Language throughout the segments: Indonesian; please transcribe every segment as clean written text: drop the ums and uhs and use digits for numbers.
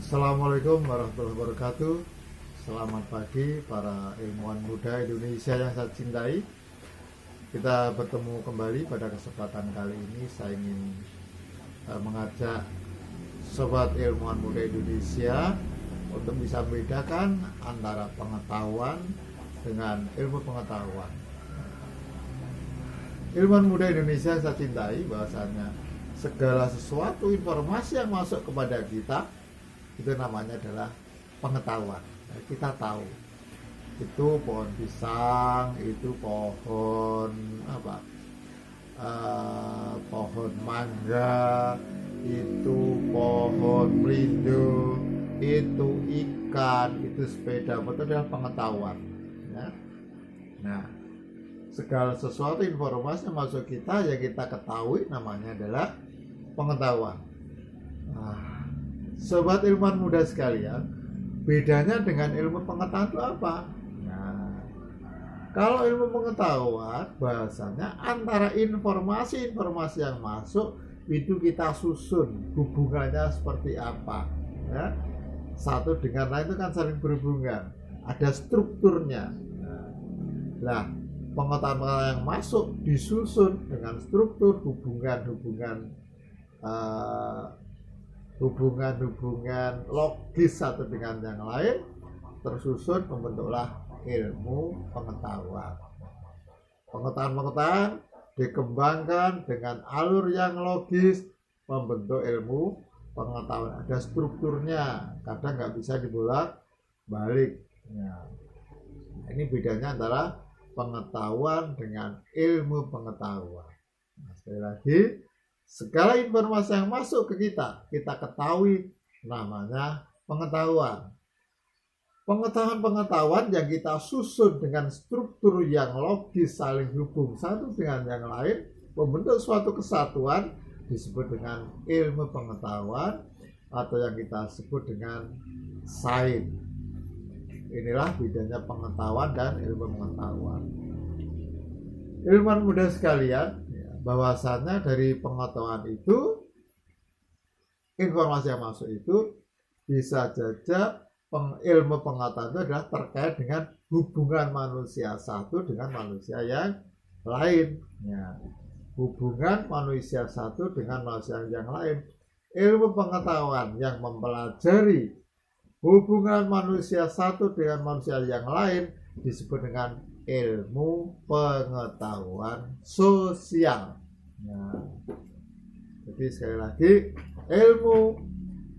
Assalamualaikum warahmatullahi wabarakatuh. Selamat pagi para ilmuwan muda Indonesia yang saya cintai. Kita bertemu kembali pada kesempatan kali ini. Saya ingin mengajak sobat ilmuwan muda Indonesia untuk bisa membedakan antara pengetahuan dengan ilmu pengetahuan. Ilmuwan muda Indonesia yang saya cintai bahwasanya segala sesuatu informasi yang masuk kepada kita itu namanya adalah pengetahuan. Kita tahu itu pohon pisang, itu pohon pohon mangga, itu pohon melindo, itu ikan, itu sepeda motor, adalah pengetahuan ya. Nah, segala sesuatu informasi yang masuk kita yang kita ketahui namanya adalah pengetahuan. Sobat ilmuwan muda sekalian, bedanya dengan ilmu pengetahuan itu apa? Nah, kalau ilmu pengetahuan bahasanya antara informasi-informasi yang masuk itu kita susun hubungannya seperti apa ya. Satu dengan lain itu kan saling berhubungan, ada strukturnya. Nah, pengetahuan yang masuk disusun dengan struktur hubungan logis satu dengan yang lain, tersusun membentuklah ilmu pengetahuan. Pengetahuan dikembangkan dengan alur yang logis membentuk ilmu pengetahuan. Ada strukturnya, kadang nggak bisa dibolak balik ya. Ini bedanya antara pengetahuan dengan ilmu pengetahuan. Nah, sekali lagi, segala informasi yang masuk ke kita ketahui namanya pengetahuan. Pengetahuan yang kita susun dengan struktur yang logis saling hubung satu dengan yang lain membentuk suatu kesatuan disebut dengan ilmu pengetahuan atau yang kita sebut dengan sains. Inilah bedanya pengetahuan dan ilmu pengetahuan. Ilmuwan muda sekalian, bahwasannya dari pengetahuan itu, informasi yang masuk itu bisa saja ilmu pengetahuan itu adalah terkait dengan hubungan manusia satu dengan manusia yang lain ya. Hubungan manusia satu dengan manusia yang lain. Ilmu pengetahuan yang mempelajari hubungan manusia satu dengan manusia yang lain disebut dengan ilmu pengetahuan sosial. Nah, jadi sekali lagi, ilmu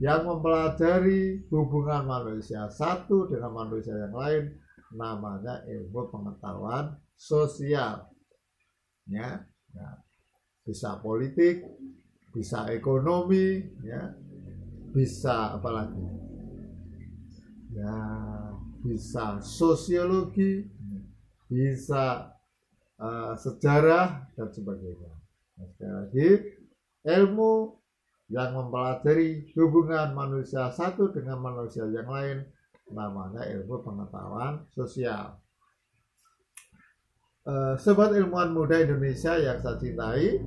yang mempelajari hubungan manusia satu dengan manusia yang lain namanya ilmu pengetahuan sosial. Ya, nah, bisa politik, bisa ekonomi, ya, bisa apalagi, ya, bisa sosiologi, bisa sejarah dan sebagainya. Nah, sekali lagi, ilmu yang mempelajari hubungan manusia satu dengan manusia yang lain namanya ilmu pengetahuan sosial. Sobat ilmuwan muda Indonesia yang saya cintai,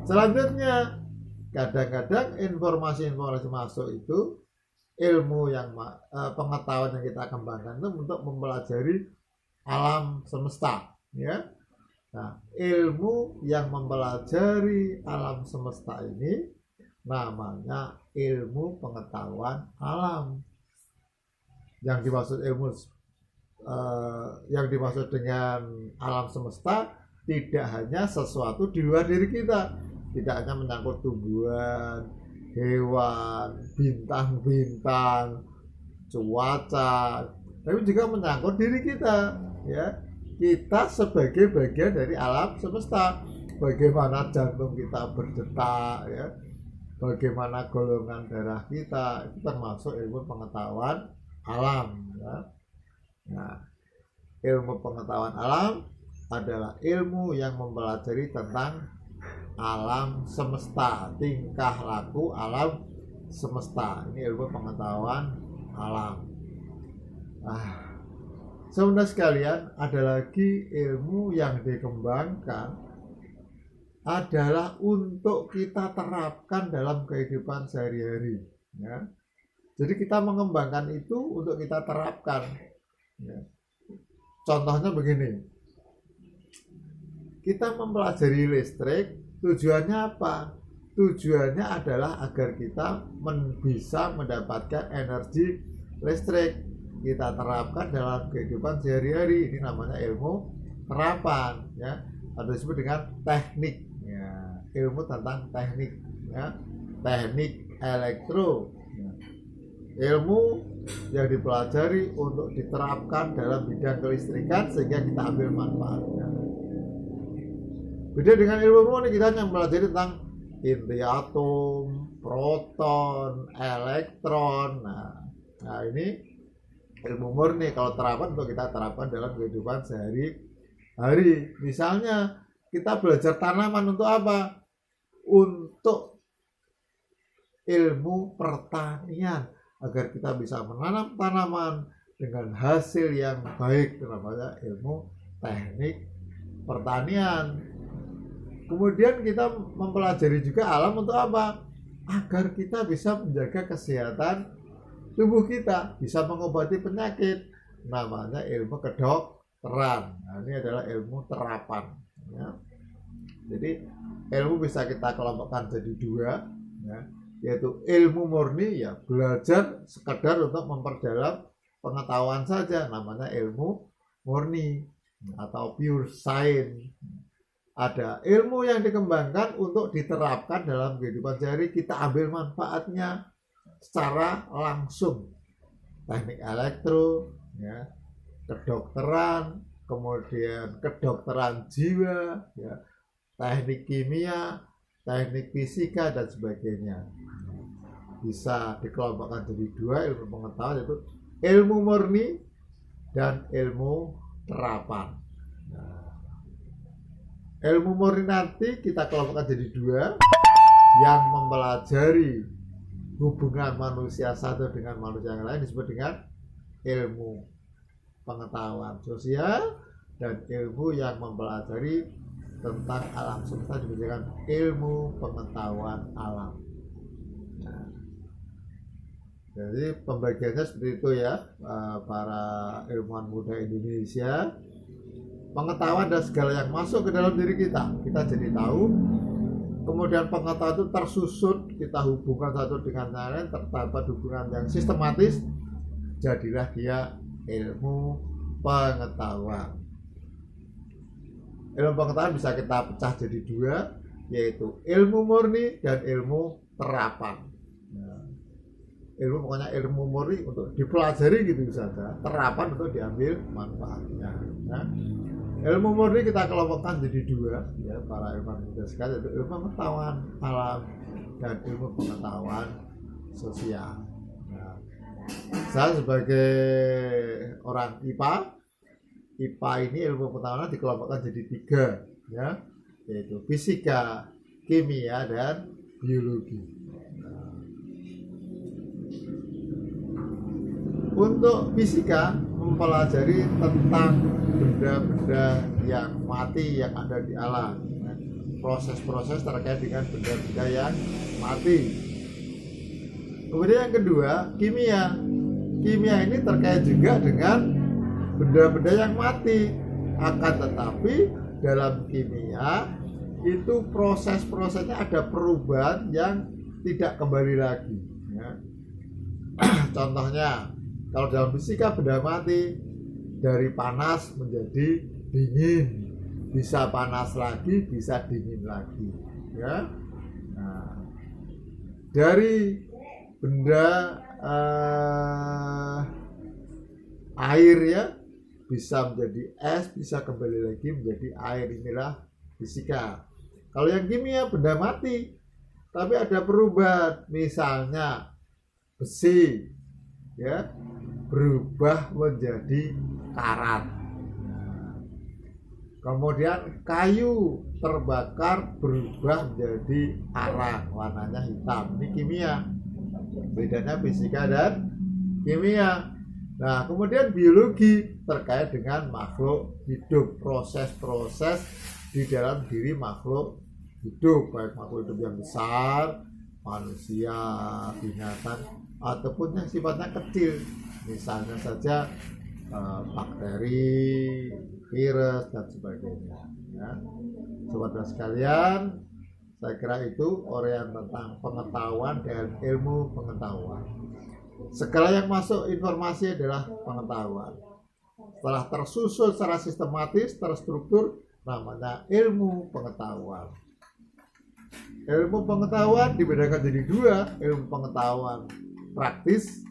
selanjutnya kadang-kadang informasi-informasi masuk itu ilmu yang pengetahuan yang kita kembangkan itu untuk mempelajari alam semesta ya. Nah, ilmu yang mempelajari alam semesta ini namanya ilmu pengetahuan alam. Yang dimaksud dengan alam semesta tidak hanya sesuatu di luar diri kita, tidak hanya menyangkut tumbuhan, hewan, bintang-bintang, cuaca, tapi juga menyangkut diri kita ya. Kita sebagai bagian dari alam semesta, bagaimana jantung kita berdetak ya, bagaimana golongan darah kita, itu termasuk ilmu pengetahuan alam ya. Nah, ilmu pengetahuan alam adalah ilmu yang mempelajari tentang alam semesta, tingkah laku alam semesta. Ini ilmu pengetahuan alam. Saudara sekalian, ada lagi ilmu yang dikembangkan adalah untuk kita terapkan dalam kehidupan sehari-hari ya. Jadi kita mengembangkan itu untuk kita terapkan. Ya. Contohnya begini, kita mempelajari listrik, tujuannya apa? Tujuannya adalah agar kita bisa mendapatkan energi listrik. Kita terapkan dalam kehidupan sehari-hari. Ini namanya ilmu terapan, ya, atau disebut dengan teknik. Ya, ilmu tentang teknik, ya, teknik elektro. Ya. Ilmu yang dipelajari untuk diterapkan dalam bidang kelistrikan sehingga kita ambil manfaatnya. Beda dengan ilmu murni, kita hanya mempelajari tentang inti atom, proton, elektron. Nah ini ilmu murni. Kalau terapan untuk kita terapkan dalam kehidupan sehari-hari. Misalnya kita belajar tanaman untuk apa? Untuk ilmu pertanian, agar kita bisa menanam tanaman dengan hasil yang baik. Itu namanya ilmu teknik pertanian. Kemudian kita mempelajari juga alam untuk apa? Agar kita bisa menjaga kesehatan tubuh kita, bisa mengobati penyakit. Namanya ilmu kedokteran. Nah, ini adalah ilmu terapan, ya. Jadi ilmu bisa kita kelompokkan jadi dua, ya, yaitu ilmu murni, ya, belajar sekadar untuk memperdalam pengetahuan saja, namanya ilmu murni atau pure science. Ada ilmu yang dikembangkan untuk diterapkan dalam kehidupan sehari, kita ambil manfaatnya secara langsung. Teknik elektro, ya, kedokteran, kemudian kedokteran jiwa, ya, teknik kimia, teknik fisika, dan sebagainya. Bisa dikelompokkan jadi dua ilmu pengetahuan, yaitu ilmu murni dan ilmu terapan. Ilmu murni nanti kita kelompokkan jadi dua, yang mempelajari hubungan manusia satu dengan manusia yang lain disebut dengan ilmu pengetahuan sosial, dan ilmu yang mempelajari tentang alam semesta disebut dengan ilmu pengetahuan alam. Nah, jadi pembagiannya seperti itu, ya, para ilmuwan muda Indonesia. Pengetahuan dan segala yang masuk ke dalam diri kita jadi tahu. Kemudian pengetahuan itu tersusun, kita hubungkan satu dengan lain, terdapat hubungan yang sistematis, jadilah dia ilmu pengetahuan. Ilmu pengetahuan bisa kita pecah jadi dua, yaitu ilmu murni dan ilmu terapan. Nah, ilmu pokoknya ilmu murni untuk dipelajari gitu saja, terapan untuk diambil manfaatnya. Nah, ilmu murni kita kelompokkan jadi dua, ya, para ilmuwan muda sekali, yaitu ilmu pengetahuan alam dan ilmu pengetahuan sosial. Nah, saya sebagai orang IPA ini ilmu pengetahuan dikelompokkan jadi tiga, ya, yaitu fisika, kimia, dan biologi. Nah, untuk fisika mempelajari tentang benda-benda yang mati yang ada di alam, proses-proses terkait dengan benda-benda yang mati. Kemudian yang kedua, kimia. Kimia ini terkait juga dengan benda-benda yang mati. Akan tetapi dalam kimia itu proses-prosesnya ada perubahan yang tidak kembali lagi, ya. Contohnya, kalau dalam fisika benda mati dari panas menjadi dingin, bisa panas lagi, bisa dingin lagi, ya. Nah, dari benda air, ya, bisa menjadi es, bisa kembali lagi menjadi air. Inilah fisika. Kalau yang kimia benda mati tapi ada perubahan, misalnya besi, ya, berubah menjadi karat. Kemudian kayu terbakar berubah menjadi arang, warnanya hitam. Ini kimia. Bedanya fisika dan kimia. Nah, kemudian biologi terkait dengan makhluk hidup, proses-proses di dalam diri makhluk hidup, baik makhluk hidup yang besar manusia, binatang, ataupun yang sifatnya kecil, misalnya saja bakteri, virus, dan sebagainya. Ya. Sobat sekalian, saya kira itu uraian tentang pengetahuan dan ilmu pengetahuan. Segala yang masuk informasi adalah pengetahuan. Setelah tersusun secara sistematis, terstruktur, namanya ilmu pengetahuan. Ilmu pengetahuan dibedakan jadi dua, ilmu pengetahuan praktis,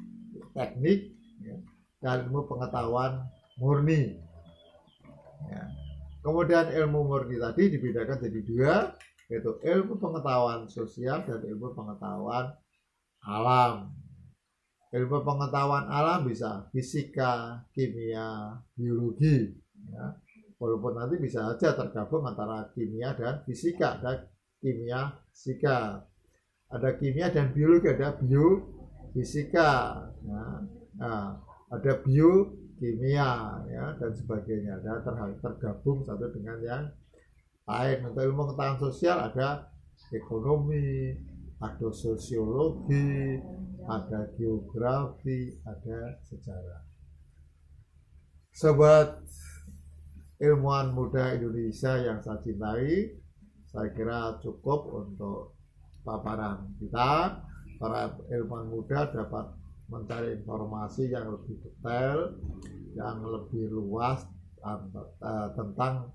teknik, ya, dan ilmu pengetahuan murni. Ya. Kemudian ilmu murni tadi dibedakan jadi dua, yaitu ilmu pengetahuan sosial dan ilmu pengetahuan alam. Ilmu pengetahuan alam bisa fisika, kimia, biologi, ya. Walaupun nanti bisa saja tergabung antara kimia dan fisika, ada kimia fisika, ada kimia dan biologi, ada biofisika, ya. Nah, ada biokimia, ya, dan sebagainya, ada tergabung satu dengan yang lain. Untuk ilmu pengetahuan sosial ada ekonomi, ada sosiologi, ada geografi, ada sejarah. Sobat ilmuwan muda Indonesia yang saya cintai, saya kira cukup untuk paparan kita. Para ilmuwan muda dapat mencari informasi yang lebih detail, yang lebih luas tentang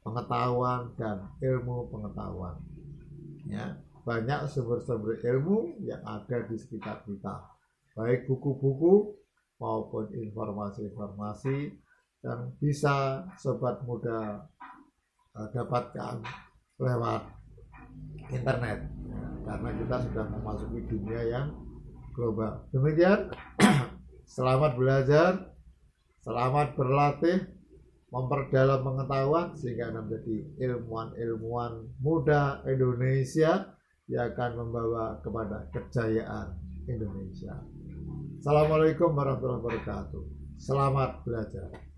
pengetahuan dan ilmu pengetahuan. Ya, banyak sumber-sumber ilmu yang ada di sekitar kita, baik buku-buku maupun informasi-informasi yang bisa sobat muda dapatkan lewat internet, ya, karena kita sudah memasuki dunia yang global. Demikian, selamat belajar, selamat berlatih, memperdalam pengetahuan sehingga Anda menjadi ilmuwan muda Indonesia yang akan membawa kepada kejayaan Indonesia. Assalamualaikum warahmatullahi wabarakatuh. Selamat belajar.